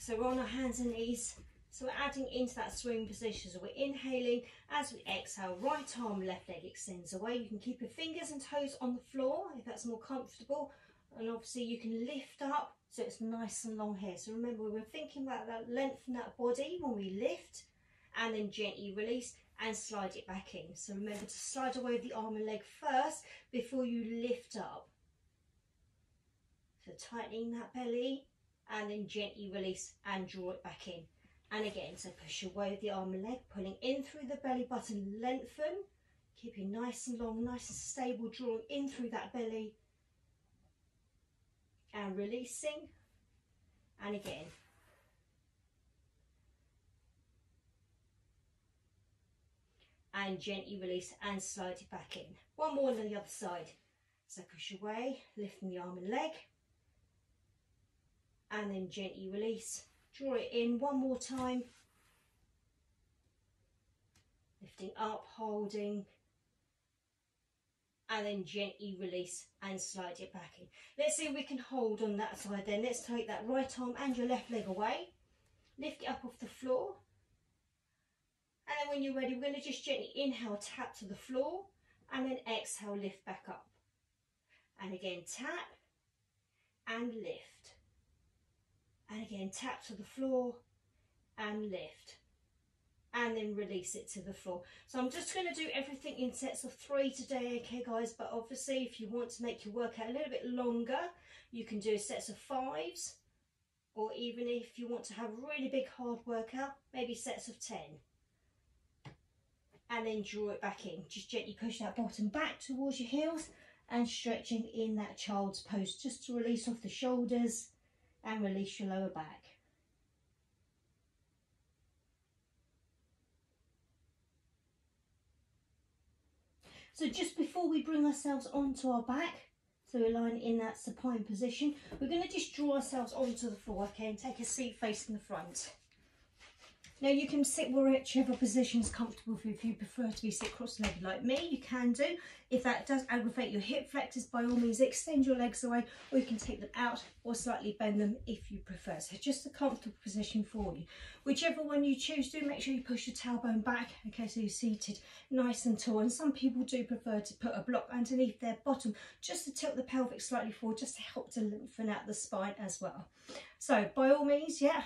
So we're on our hands and knees. So we're adding into that swing position. So we're inhaling. As we exhale, right arm, left leg extends away. You can keep your fingers and toes on the floor if that's more comfortable. And obviously you can lift up so it's nice and long here. So remember, we're thinking about that length in that body when we lift, and then gently release and slide it back in. So remember to slide away the arm and leg first before you lift up. So tightening that belly and then gently release and draw it back in. And again, so push away the arm and leg, pulling in through the belly button, lengthen, keeping nice and long, nice and stable, drawing in through that belly and releasing. And again. And gently release and slide it back in. One more on the other side. So push away, lifting the arm and leg. And then gently release. Draw it in one more time. Lifting up, holding. And then gently release and slide it back in. Let's see if we can hold on that side then. Let's take that right arm and your left leg away. Lift it up off the floor. And then when you're ready, we're going to just gently inhale, tap to the floor. And then exhale, lift back up. And again, tap and lift. And again, tap to the floor and lift. And then release it to the floor. So I'm just going to do everything in sets of 3 today, okay guys? But obviously if you want to make your workout a little bit longer, you can do sets of 5s. Or even if you want to have a really big hard workout, maybe sets of 10. And then draw it back in. Just gently push that bottom back towards your heels and stretching in that child's pose just to release off the shoulders and release your lower back. So just before we bring ourselves onto our back, so we're lying in that supine position, we're going to just draw ourselves onto the floor, okay, and take a seat facing the front. Now you can sit whichever position is comfortable for you. If you prefer to be sit cross-legged like me, you can do. If that does aggravate your hip flexors, by all means extend your legs away, or you can take them out or slightly bend them if you prefer. So just a comfortable position for you. Whichever one you choose, do make sure you push your tailbone back, okay, so you're seated nice and tall. And some people do prefer to put a block underneath their bottom just to tilt the pelvic slightly forward, just to help to lengthen out the spine as well. So by all means, yeah,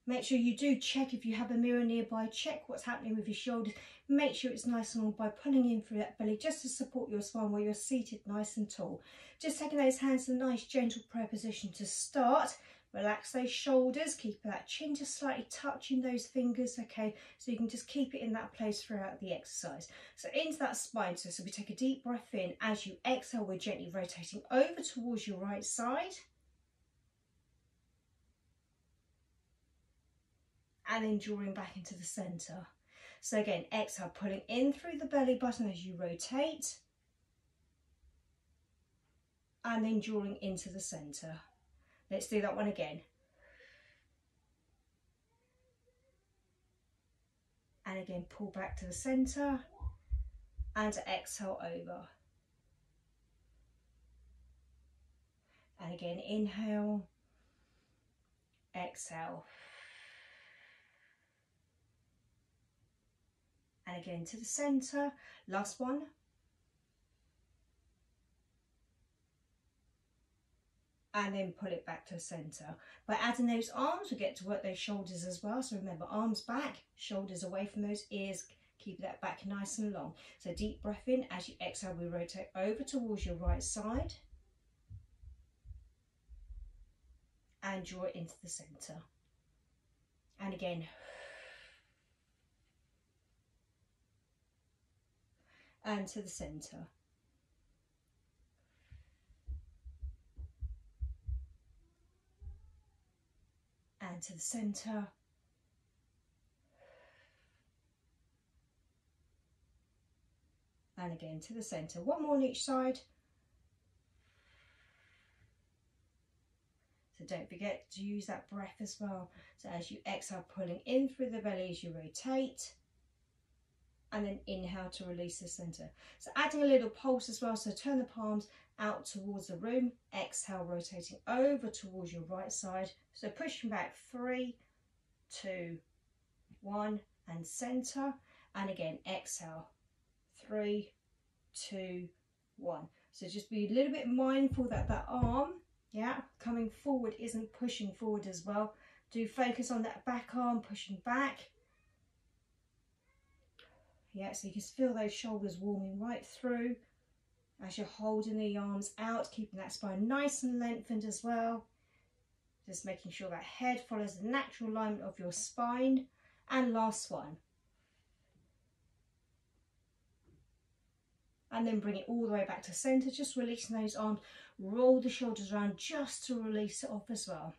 make sure you do check if you have a mirror nearby, check what's happening with your shoulders. Make sure it's nice and long by pulling in through that belly just to support your spine while you're seated nice and tall. Just taking those hands in a nice gentle prayer position to start. Relax those shoulders, keep that chin just slightly touching those fingers, okay? So you can just keep it in that place throughout the exercise. So into that spine, so we take a deep breath in. As you exhale, we're gently rotating over towards your right side. And then drawing back into the centre. So again, exhale, pulling in through the belly button as you rotate. And then drawing into the centre. Let's do that one again. And again, pull back to the centre. And exhale over. And again, inhale. Exhale. And again to the centre, last one. And then pull it back to the centre. By adding those arms, we get to work those shoulders as well. So remember, arms back, shoulders away from those ears, keep that back nice and long. So deep breath in, as you exhale, we rotate over towards your right side. And draw it into the centre. And again, and to the centre. And to the centre. And again to the centre. One more on each side. So don't forget to use that breath as well. So as you exhale, pulling in through the belly as you rotate. And then inhale to release the centre. So adding a little pulse as well, so turn the palms out towards the room. Exhale, rotating over towards your right side. So pushing back, 3, 2, 1, and center. And again, exhale, 3, 2, 1. So just be a little bit mindful that that arm, yeah, coming forward isn't pushing forward as well. Do focus on that back arm pushing back. Yeah, so you can feel those shoulders warming right through as you're holding the arms out, keeping that spine nice and lengthened as well. Just making sure that head follows the natural alignment of your spine. And last one. And then bring it all the way back to center, just releasing those arms. Roll the shoulders around just to release it off as well.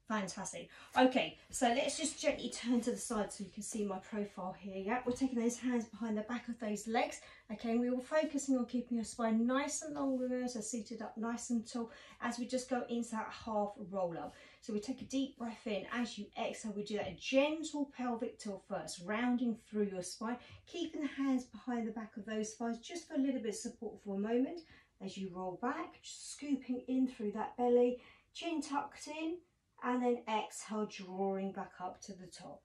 Fantastic. Okay, so let's just gently turn to the side so you can see my profile here. Yeah, we're taking those hands behind the back of those legs. Okay, and we were focusing on keeping your spine nice and long, so seated up nice and tall as we just go into that half roll up. So we take a deep breath in. As you exhale, we do that gentle pelvic tilt first, rounding through your spine, keeping the hands behind the back of those thighs just for a little bit of support for a moment. As you roll back, just scooping in through that belly, chin tucked in, and then exhale, drawing back up to the top.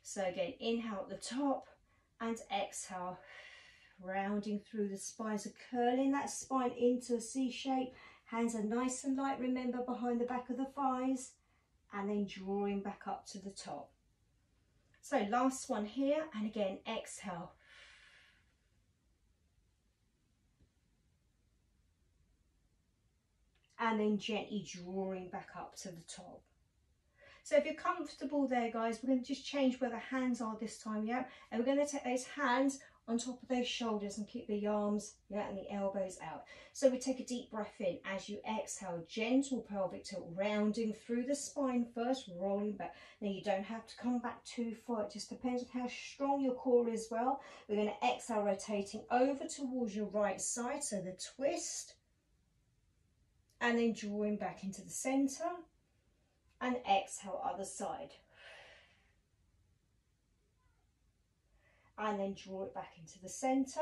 So again, inhale at the top and exhale, rounding through the spine. So curling that spine into a C shape. Hands are nice and light, remember, behind the back of the thighs, and then drawing back up to the top. So last one here, and again, exhale. And then gently drawing back up to the top. So if you're comfortable there, guys, we're going to just change where the hands are this time, yeah? And we're going to take those hands on top of those shoulders and keep the arms, yeah, and the elbows out. So we take a deep breath in. As you exhale, gentle pelvic tilt, rounding through the spine first, rolling back. Now you don't have to come back too far. It just depends on how strong your core is. Well, we're going to exhale, rotating over towards your right side. So the twist. And then drawing back into the center, and exhale, other side. And then draw it back into the center,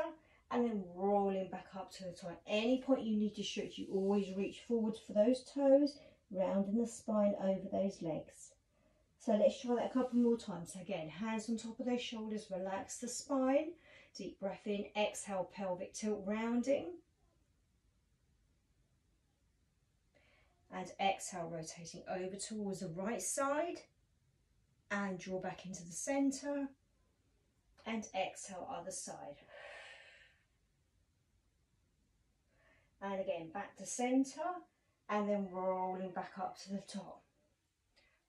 and then rolling back up to the top. At any point you need to stretch, you always reach forwards for those toes, rounding the spine over those legs. So let's try that a couple more times. Again, hands on top of those shoulders, relax the spine. Deep breath in, exhale, pelvic tilt, rounding. And exhale, rotating over towards the right side, and draw back into the center, and exhale, other side. And again, back to center, and then rolling back up to the top.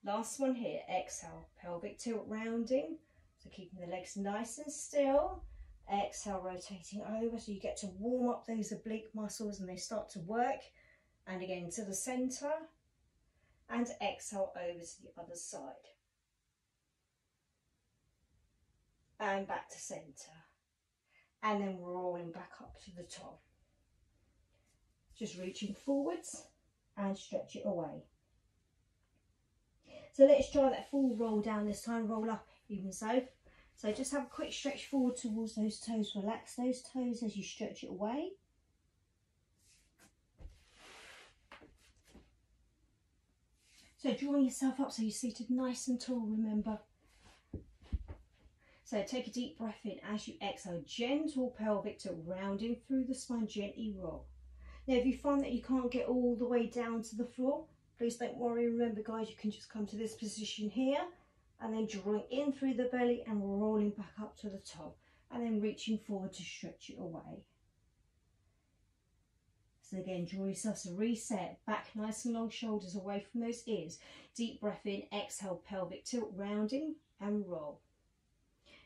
Last one here, exhale, pelvic tilt, rounding, so keeping the legs nice and still. Exhale, rotating over, so you get to warm up those oblique muscles and they start to work. And again to the center, and exhale over to the other side. And back to center. And then rolling back up to the top. Just reaching forwards and stretch it away. So let's try that full roll down this time, roll up even so. So just have a quick stretch forward towards those toes, relax those toes as you stretch it away. So drawing yourself up so you're seated nice and tall, remember. So take a deep breath in. As you exhale, gentle pelvic tilt, rounding through the spine, gently roll. Now if you find that you can't get all the way down to the floor, please don't worry. Remember, guys, you can just come to this position here and then drawing in through the belly and rolling back up to the top, and then reaching forward to stretch it away. So again, draw yourself to reset, back nice and long, shoulders away from those ears. Deep breath in, exhale, pelvic tilt, rounding and roll.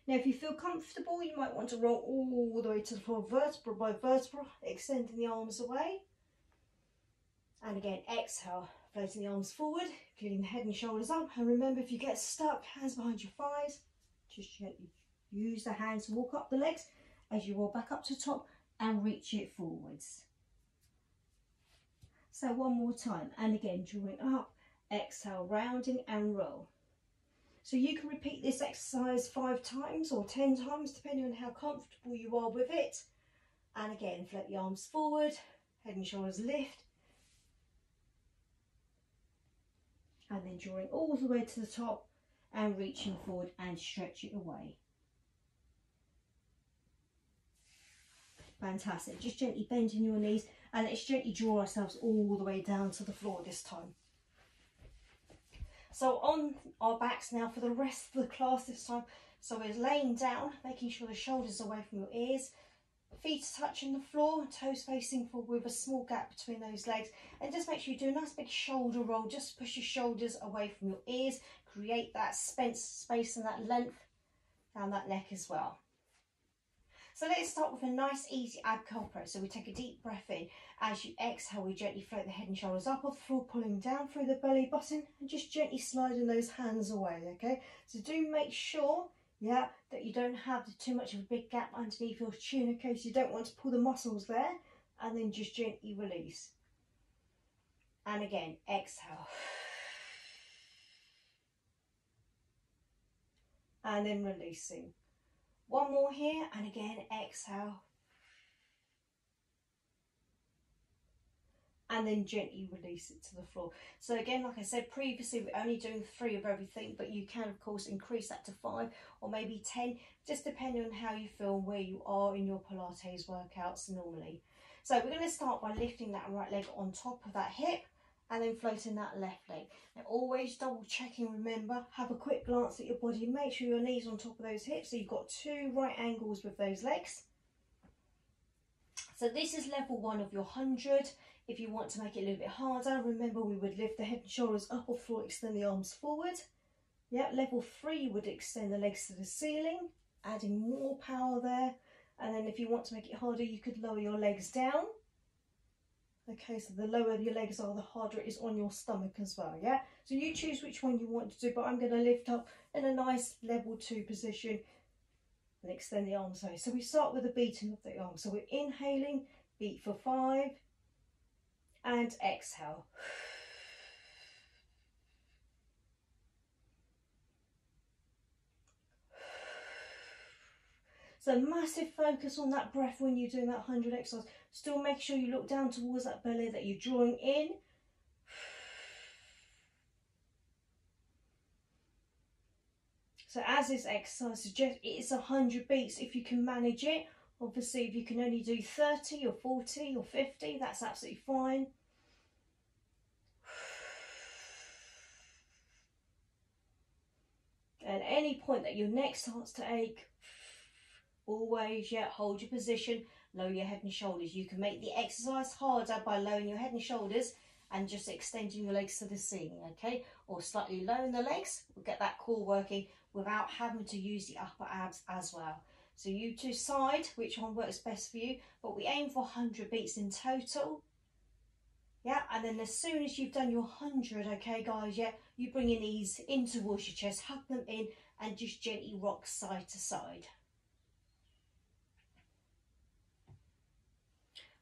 Now if you feel comfortable, you might want to roll all the way to the floor, vertebra by vertebra, extending the arms away. And again, exhale, floating the arms forward, feeling the head and shoulders up. And remember, if you get stuck, hands behind your thighs, just gently use the hands to walk up the legs as you roll back up to top and reach it forwards. So one more time, and again, drawing up, exhale, rounding and roll. So you can repeat this exercise 5 times or 10 times, depending on how comfortable you are with it. And again, float the arms forward, head and shoulders lift. And then drawing all the way to the top and reaching forward and stretch it away. Fantastic. Just gently bending your knees, and let's gently draw ourselves all the way down to the floor this time. So on our backs now for the rest of the class this time. So we're laying down, making sure the shoulders are away from your ears, feet are touching the floor, toes facing forward with a small gap between those legs, and just make sure you do a nice big shoulder roll. Just push your shoulders away from your ears, create that space and that length down that neck as well. So let's start with a nice easy ab curl press. So we take a deep breath in. As you exhale, we gently float the head and shoulders up off the floor, pulling down through the belly button and just gently sliding those hands away, okay? So do make sure, yeah, that you don't have too much of a big gap underneath your chin, okay? So you don't want to pull the muscles there, and then just gently release. And again, exhale. And then releasing. One more here, and again, exhale. And then gently release it to the floor. So again, like I said previously, we're only doing 3 of everything, but you can, of course, increase that to 5 or maybe 10, just depending on how you feel, where you are in your Pilates workouts normally. So we're going to start by lifting that right leg on top of that hip, and then floating that left leg. Now always double checking, remember, have a quick glance at your body, make sure your knees are on top of those hips, so you've got 2 right angles with those legs. So this is level 1 of your 100. If you want to make it a little bit harder, remember we would lift the head and shoulders up off the floor, extend the arms forward. Yeah, level 3 would extend the legs to the ceiling, adding more power there. And then if you want to make it harder, you could lower your legs down. Okay, so the lower your legs are, the harder it is on your stomach as well, yeah? So you choose which one you want to do, but I'm going to lift up in a nice level 2 position and extend the arms away. So we start with the beating of the arms. So we're inhaling, beat for 5, and exhale. So massive focus on that breath when you're doing that 100 exercise. Still make sure you look down towards that belly, that you're drawing in. So as this exercise suggests, it's 100 beats if you can manage it. Obviously, if you can only do 30 or 40 or 50, that's absolutely fine. At any point that your neck starts to ache, always, yeah, hold your position, lower your head and shoulders. You can make the exercise harder by lowering your head and shoulders and just extending your legs to the ceiling, okay? Or slightly lowering the legs, we'll get that core working without having to use the upper abs as well. So you decide which one works best for you, but we aim for 100 beats in total. Yeah, and then as soon as you've done your 100, okay guys, yeah, you bring your knees in towards your chest, hug them in, and just gently rock side to side.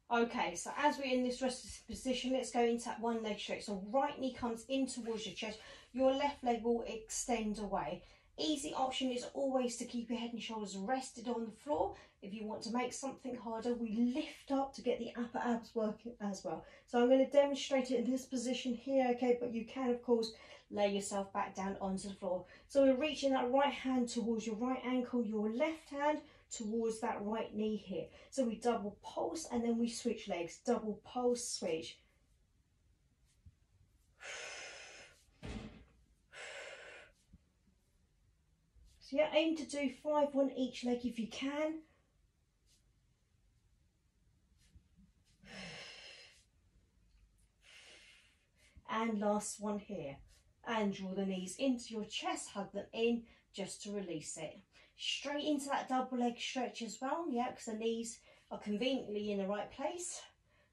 Okay, so as we're in this rested position, let's go into that one leg stretch. So right knee comes in towards your chest, your left leg will extend away. Easy option is always to keep your head and shoulders rested on the floor. If you want to make something harder, we lift up to get the upper abs working as well. So I'm going to demonstrate it in this position here, okay, but you can of course lay yourself back down onto the floor. So we're reaching that right hand towards your right ankle, your left hand towards that right knee here. So we double pulse and then we switch legs, double pulse, switch. So yeah, aim to do 5 on each leg if you can. And last one here. And draw the knees into your chest, hug them in just to release it. Straight into that double leg stretch as well, yeah, because the knees are conveniently in the right place.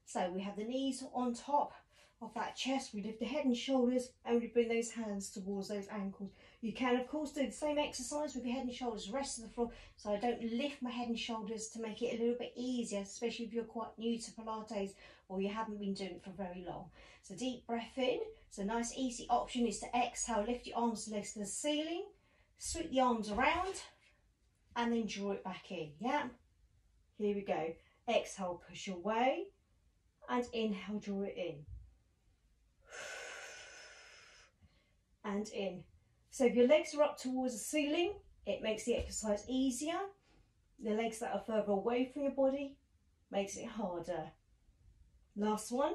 So we have the knees on top of that chest, we lift the head and shoulders and we bring those hands towards those ankles. You can of course do the same exercise with your head and shoulders rest on the floor, so I don't lift my head and shoulders to make it a little bit easier, especially if you're quite new to Pilates or you haven't been doing it for very long. So deep breath in. So nice easy option is to exhale, lift your arms and legs to the ceiling, Sweep the arms around and then draw it back in. Yeah, here we go. Exhale, push away, and inhale, draw it in. And in. So if your legs are up towards the ceiling, it makes the exercise easier. The legs that are further away from your body makes it harder. Last one.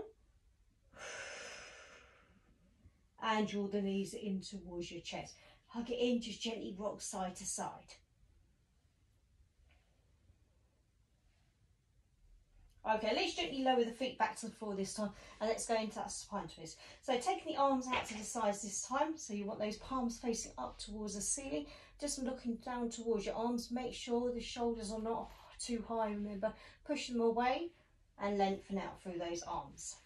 And draw the knees in towards your chest. Hug it in, just gently rock side to side. Okay, let's gently lower the feet back to the floor this time, and let's go into that supine twist. So taking the arms out to the sides this time, so you want those palms facing up towards the ceiling, just looking down towards your arms. Make sure the shoulders are not too high, remember, push them away and lengthen out through those arms.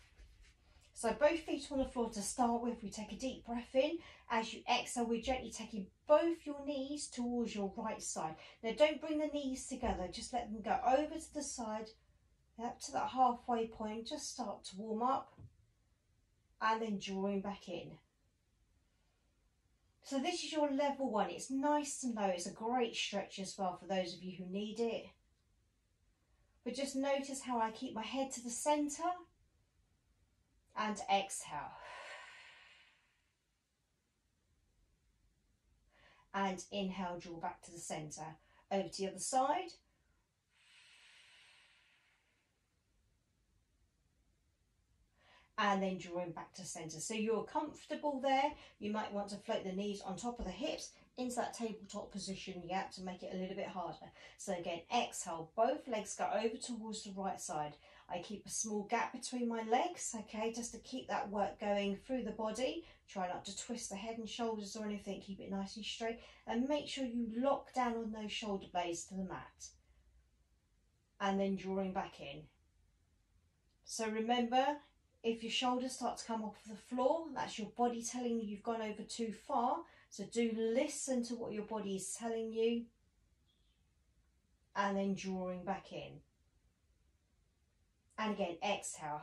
So both feet on the floor to start with. We take a deep breath in. As you exhale, we're gently taking both your knees towards your right side. Now don't bring the knees together, just let them go over to the side, up to that halfway point. Just start to warm up and then drawing back in. So this is your level one. It's nice and low. It's a great stretch as well for those of you who need it. But just notice how I keep my head to the centre and exhale. And inhale, draw back to the centre. Over to the other side. And then drawing back to centre. So you're comfortable there. You might want to float the knees on top of the hips into that tabletop position, yeah, to make it a little bit harder. So again, exhale, both legs go over towards the right side. I keep a small gap between my legs, okay, just to keep that work going through the body. Try not to twist the head and shoulders or anything. Keep it nice and straight, and make sure you lock down on those shoulder blades to the mat. And then drawing back in. So remember, if your shoulders start to come off the floor, that's your body telling you you've gone over too far. So do listen to what your body is telling you. And then drawing back in. And again, exhale.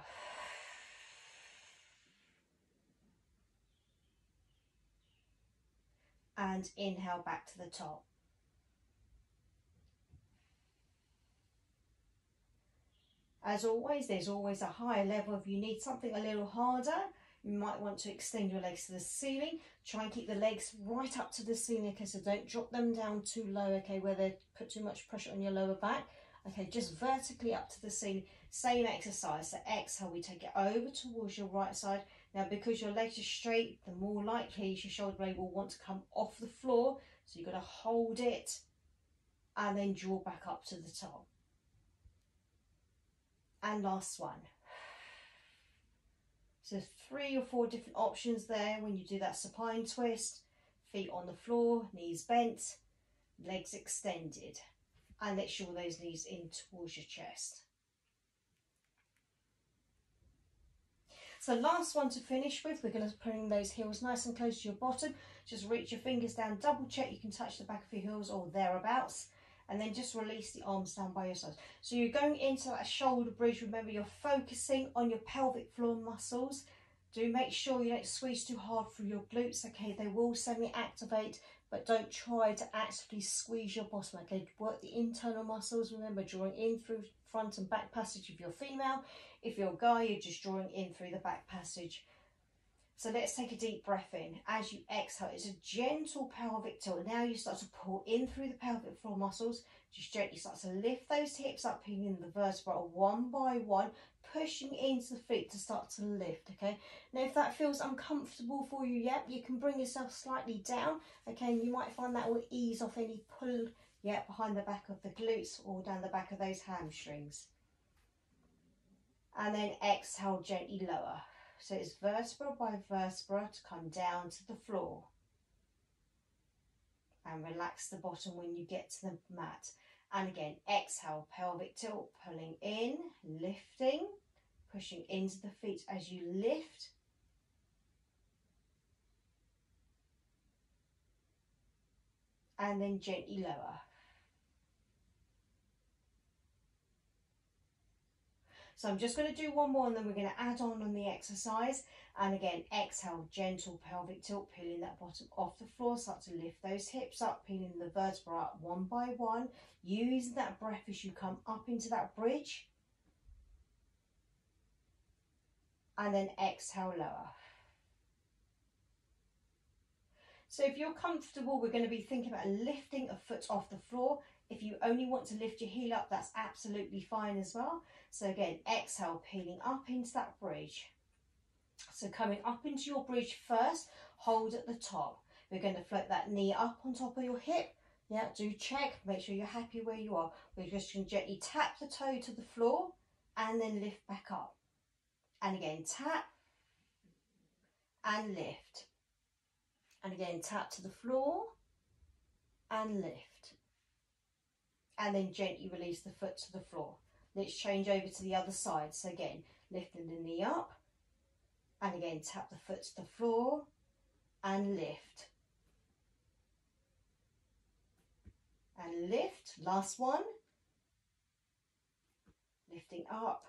And inhale back to the top. As always, there's always a higher level. If you need something a little harder, you might want to extend your legs to the ceiling. Try and keep the legs right up to the ceiling, okay, so don't drop them down too low, okay, where they put too much pressure on your lower back. Okay, just vertically up to the ceiling. Same exercise. So exhale, we take it over towards your right side. Now, because your legs are straight, the more likely your shoulder blade will want to come off the floor. So you've got to hold it and then draw back up to the top. And last one. So 3 or 4 different options there when you do that supine twist. Feet on the floor, knees bent, legs extended. And let's draw those knees in towards your chest. So last one to finish with, we're going to bring those heels nice and close to your bottom. Just reach your fingers down, double check you can touch the back of your heels or thereabouts. And then just release the arms down by your sides. So you're going into that shoulder bridge. Remember, you're focusing on your pelvic floor muscles. Do make sure you don't squeeze too hard through your glutes, okay? They will semi-activate, but don't try to actively squeeze your bottom, okay? Work the internal muscles. Remember, drawing in through front and back passage if you're female. If you're a guy, you're just drawing in through the back passage. So let's take a deep breath in. As you exhale, it's a gentle pelvic tilt. Now you start to pull in through the pelvic floor muscles. Just gently start to lift those hips up, pinging the vertebrae one by one, pushing into the feet to start to lift, okay? Now, if that feels uncomfortable for you yet, you can bring yourself slightly down, okay? And you might find that will ease off any pull, yeah, behind the back of the glutes or down the back of those hamstrings. And then exhale, gently lower. So it's vertebra by vertebra to come down to the floor. And relax the bottom when you get to the mat. And again, exhale, pelvic tilt, pulling in, lifting, pushing into the feet as you lift. And then gently lower. So I'm just going to do one more and then we're going to add on the exercise. And again, exhale, gentle pelvic tilt, peeling that bottom off the floor. Start to lift those hips up, peeling the vertebrae up one by one. Use that breath as you come up into that bridge. And then exhale, lower. So if you're comfortable, we're going to be thinking about lifting a foot off the floor. If you only want to lift your heel up, that's absolutely fine as well. So again, exhale, peeling up into that bridge. So coming up into your bridge first, hold at the top. We're going to float that knee up on top of your hip. Yeah, do check, make sure you're happy where you are. We're just going to gently tap the toe to the floor and then lift back up. And again, tap and lift. And again, tap to the floor and lift. And then gently release the foot to the floor. Let's change over to the other side. So again, lifting the knee up. And again, tap the foot to the floor and lift. And lift. Last one. Lifting up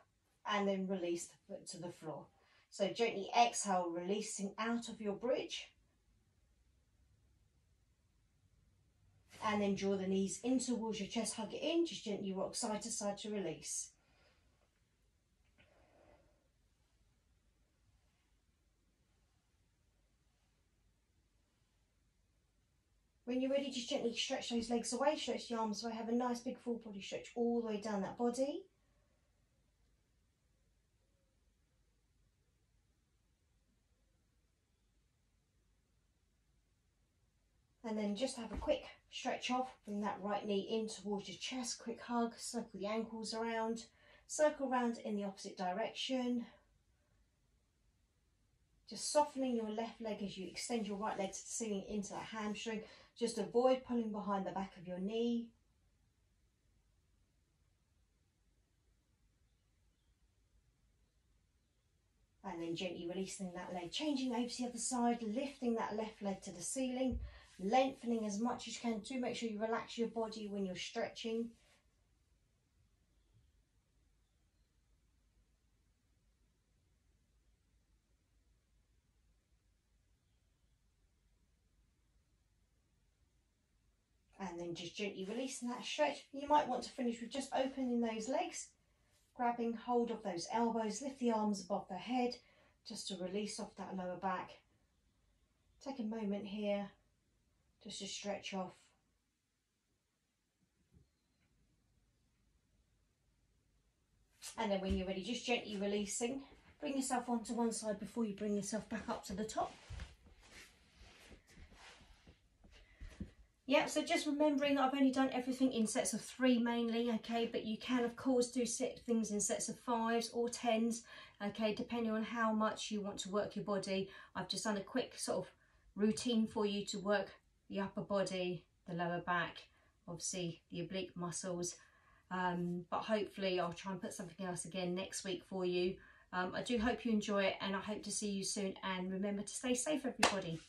and then release the foot to the floor. So gently exhale, releasing out of your bridge. And then draw the knees in towards your chest, hug it in, just gently rock side to side to release. When you're ready, just gently stretch those legs away, stretch the arms away, have a nice big full body stretch all the way down that body. And then just have a quick stretch off, bring that right knee in towards your chest, quick hug, circle the ankles around, circle around in the opposite direction. Just softening your left leg as you extend your right leg to the ceiling into that hamstring. Just avoid pulling behind the back of your knee. And then gently releasing that leg, changing over to the other side, lifting that left leg to the ceiling. Lengthening as much as you can. Do make sure you relax your body when you're stretching. And then just gently releasing that stretch. You might want to finish with just opening those legs, grabbing hold of those elbows, lift the arms above the head just to release off that lower back. Take a moment here just to stretch off. And then when you're ready, just gently releasing. Bring yourself onto one side before you bring yourself back up to the top. Yeah, so just remembering that I've only done everything in sets of 3 mainly, okay, but you can of course do things in sets of 5s or 10s, okay, depending on how much you want to work your body. I've just done a quick sort of routine for you to work the upper body, the lower back, obviously the oblique muscles, but hopefully I'll try and put something else again next week for you. I do hope you enjoy it and I hope to see you soon, and remember to stay safe everybody.